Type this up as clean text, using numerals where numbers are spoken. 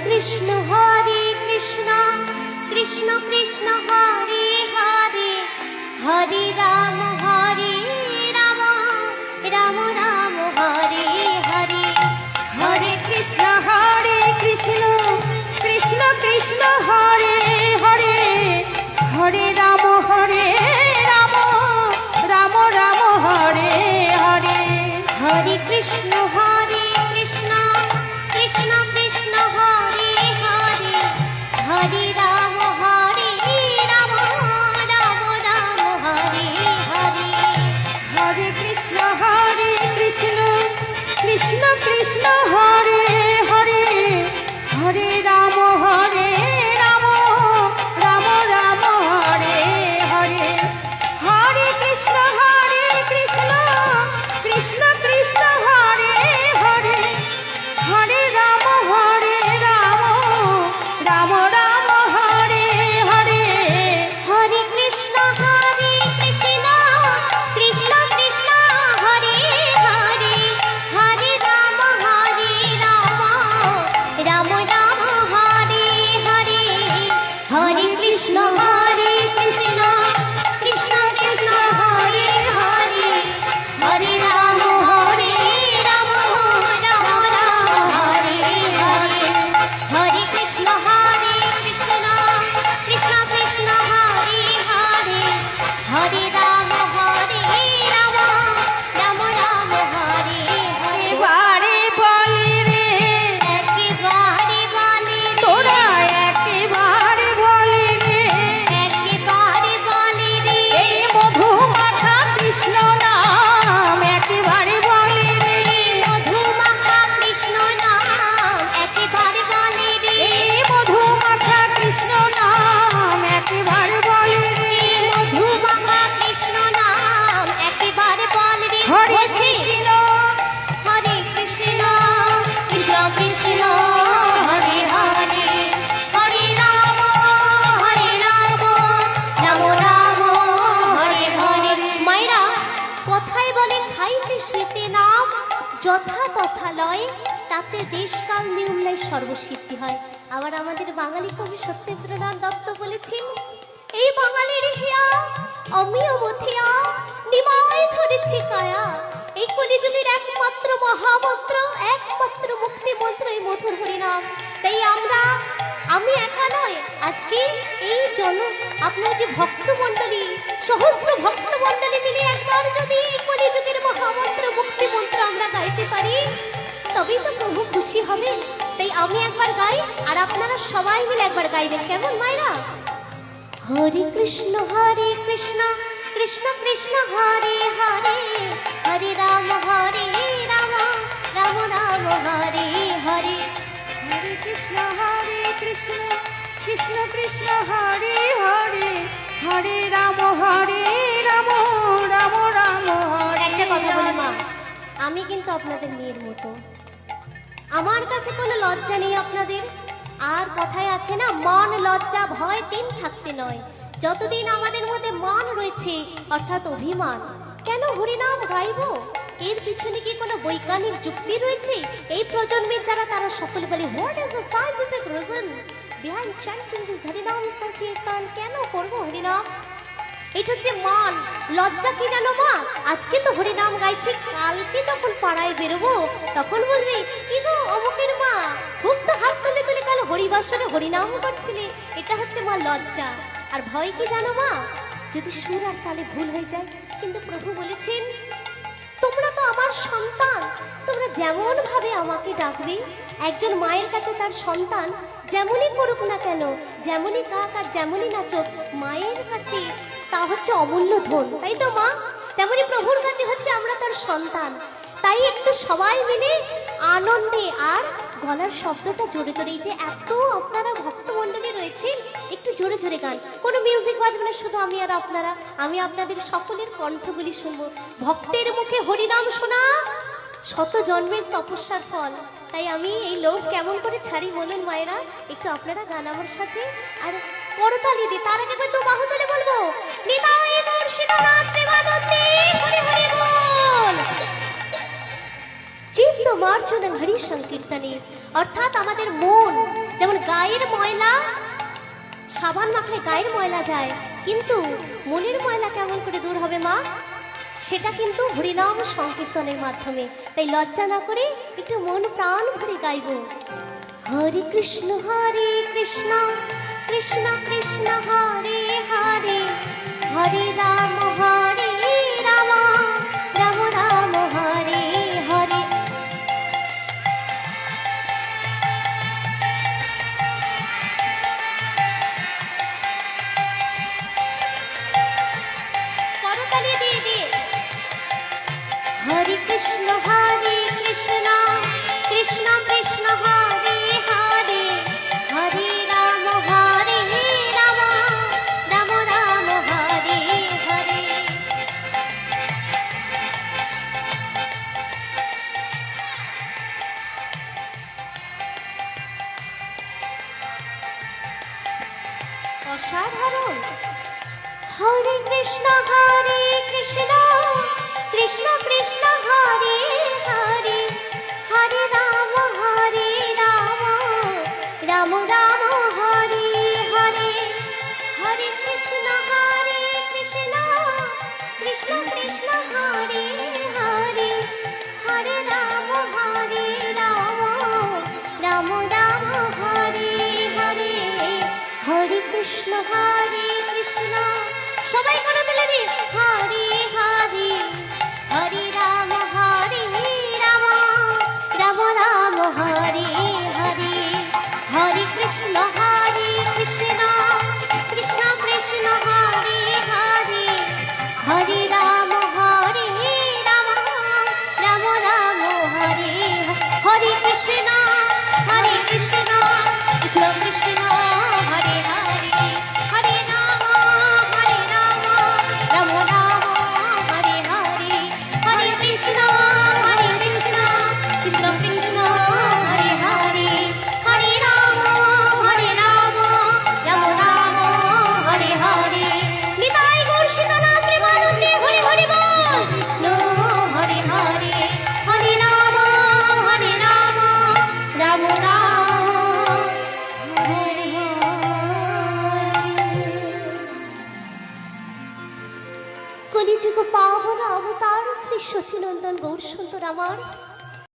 কৃষ্ণ কৃষ্ণ কৃষ্ণ হরে হরে হরে রাম রাম রাম হরে হরে। হরে কৃষ্ণ কৃষ্ণ কৃষ্ণ হরে হরে হরে রাম রাম রাম হরে হরে। হরে কৃষ্ণ কৃষ্ণ কৃষ্ণ কৃষ্ণ হরে হরে হরে রাম রাম রাম হরে হরে। হরে কৃষ্ণ কৃষ্ণ কৃষ্ণ কৃষ্ণ হরে হরে হরে রাম রাম রাম হরে হরে। হরে কৃষ্ণ কৃষ্ণ কৃষ্ণ কৃষ্ণ হরে হরে হরে রাম রাম রাম হরে হরে। হরে কৃষ্ণ কৃষ্ণ কৃষ্ণ কৃষ্ণ হরে হরে হরে রাম রাম রাম হরে হরে। হরে কৃষ্ণ কৃষ্ণ কৃষ্ণ কৃষ্ণ হরে হরে হরে রাম রাম রাম হরে হরে। হরে কৃষ্ণ কৃষ্ণ কৃষ্ণ কৃষ্ণ হরে হরে হরে রাম রাম রাম হরে হরে। এবারে বলে রে একেবারে বলে রে তোরা একেবারে বলে রে একেবারে বলে রে এই মধু মাখা কৃষ্ণ নাম একেবারে বলে রে। মধু মাখা কৃষ্ণ নাম একেবারে বলে রে এই মধু মাখা কৃষ্ণ নাম একেবারে বলে রে। মধু মাখা কৃষ্ণ নাম একেবারে বলে রে। হরে বলছি, কৃষ্ণ হরে কৃষ্ণ কৃষ্ণ কৃষ্ণ হরে হরে হরে রাম রাম রাম হরে হরে। মায়েরা কথায় বলে খাইতে শুইতে নাম যথা তথা লয়, তাতে দেশকাল নির্ণয় সর্বসিদ্ধি হয়। আবার আমাদের বাঙালি কবি সত্যেন্দ্রনাথ দত্ত বলেছেন, এই বাঙালির হিয়া অমিয় মথিয়া নিমায় ধরেছে কায়া। এই কলিযুগের একমাত্র মহামন্ত্র, একমাত্র মুক্তি মন্ত্র এই মধুর হরিনাম। তাই আমি একা নয়, আজকে এই আপনার যে ভক্তমণ্ডলী, সহস্র ভক্তমণ্ডলী মিলে একবার যদি এই কলিযুগের মহামন্ত্র মুক্তি মন্ত্র আমরা গাইতে পারি, তবেই তো প্রভু খুশি হবে। তাই আমি একবার গাই, আর আপনারা সবাই মিলে একবার গাইবেন, কেমন মায়েরা? হরে কৃষ্ণ কৃষ্ণ কৃষ্ণ হরে হরে হরে রাম রাম রাম হরে হরে। হরে কৃষ্ণ কৃষ্ণ কৃষ্ণ হরে হরে হরে রাম রাম রাম হরে। একটা কথা বলি মা, আমি কিন্তু আপনাদের মেয়ের মতো, আমার কাছে কোনো লজ্জা নেই আপনাদের। আর কথায় আছে না, মান লজ্জা ভয় তিন থাকতে নয়। যতদিন আমাদের মধ্যে মান রয়েছে অর্থাৎ অভিমান, কেন হরিনাম গাইবো? এর পিছনে কি কোনো বৈজ্ঞানিক যুক্তি রয়েছে? এই প্রজন্মের যারা, তারা সকলে বলে what is the scientific reason behind chanting this হরিনাম সংকীর্তন? কেন করবো হরিনাম? এটা হচ্ছে মান। লজ্জা কি জানো মা? আজকে তো হরিনাম গাইছি, কালকে যখন পাড়ায় বেরোবো তখন বলবে, কি গো অমুকের মা, খুব তো হাত তুলে তুলে কাল হরিবাসরে হরিনাম করছিলে। এটা হচ্ছে মা লজ্জা। আর ভয় কি জানো মা? যদি সুর আর তালে ভুল হয়ে যায়। কিন্তু প্রভু বলেছেন, তোমরা তো আমার সন্তান, তোমরা যেমন ভাবে আমাকে ডাকবে। একজন মায়ের কাছে তার সন্তান যেমনই করুক না কেন, যেমনই কাক আর যেমনই নাচক, মায়ের কাছে তা হচ্ছে অমূল্য ধন, তাই তো মা? তেমনি প্রভুর কাছে হচ্ছে আমরা তার সন্তান। তাই একটু সবাই মিলে আনন্দে আর গলার শব্দটা জোরে জোরে, যে এত আপনারা ভক্তমণ্ডলী রয়েছে, একটু জোরে জোরে গান। কোনো মিউজিক বাজবে না, শুধু আমি আর আপনারা, আমি আপনাদের সকলের কণ্ঠগুলি শুনবো। ভক্তের মুখে হরিনাম শোনা শত জন্মের তপস্যার ফল। তাই আমি এই লোভ কেমন করে ছাড়ি বলুন মায়েরা? একটু আপনারা গান আমার সাথে, আর করতালি দি। তার আগে তো বাহু তুলে বলবো, নিতাই গৌর সীতানাথ প্রেমানন্দে হরি হরি বল। চিত্ত মার্জনা হরি সংকীর্তনে, অর্থাৎ আমাদের মন গায়ের ময়লা, সাবান মাখলে গায়ের ময়লা যায়, কিন্তু মনের ময়লা কেমন করে দূর হবে মা? সেটা কিন্তু হরিনাম সংকীর্তনের মাধ্যমে। তাই লজ্জা না করে একটু মন প্রাণ ভরে গাইব। হরে কৃষ্ণ কৃষ্ণ কৃষ্ণ হরে হরে, হরে রাম রাম রাম হরে হরে। করতালি দিয়ে দিয়ে হরে কৃষ্ণ কৃষ্ণ কৃষ্ণ কৃষ্ণ হরে হরে, হরে রাম রাম রাম হরে হরে। অসাধারণ। হরে কৃষ্ণ কৃষ্ণ কৃষ্ণ কৃষ্ণ হরে হরে, হরে রাম রাম রাম হরে হরে। হরে কৃষ্ণ কৃষ্ণ কৃষ্ণ কৃষ্ণ হরে হরে, হরে রাম রাম রাম হরে হরে। হরে কৃষ্ণ কৃষ্ণ, সবাই করে তুলে দি হরে হরে, হরে রাম রাম রাম হরে হরে। হরে কৃষ্ণ কৃষ্ণ কৃষ্ণ কৃষ্ণ হরে হরে, হরে রাম রাম রাম হরে। হরে কৃষ্ণ কৃষ্ণ কৃষ্ণ কৃষ্ণ হরে হরে, হরে রাম রাম রাম হরে হরে। হরে কৃষ্ণ কৃষ্ণ কৃষ্ণ হরে হরে, হরে রাম রাম রাম হরে হরে। নিতাই গৌর সীতানাথ প্রেমানন্দে হরে হরে বল। কৃষ্ণ হরে হরে, হরে রাম রাম রাম হরে হরে। কলিযুগ পাবন অবতার শ্রী শচীনন্দন গৌর সুন্দর আমার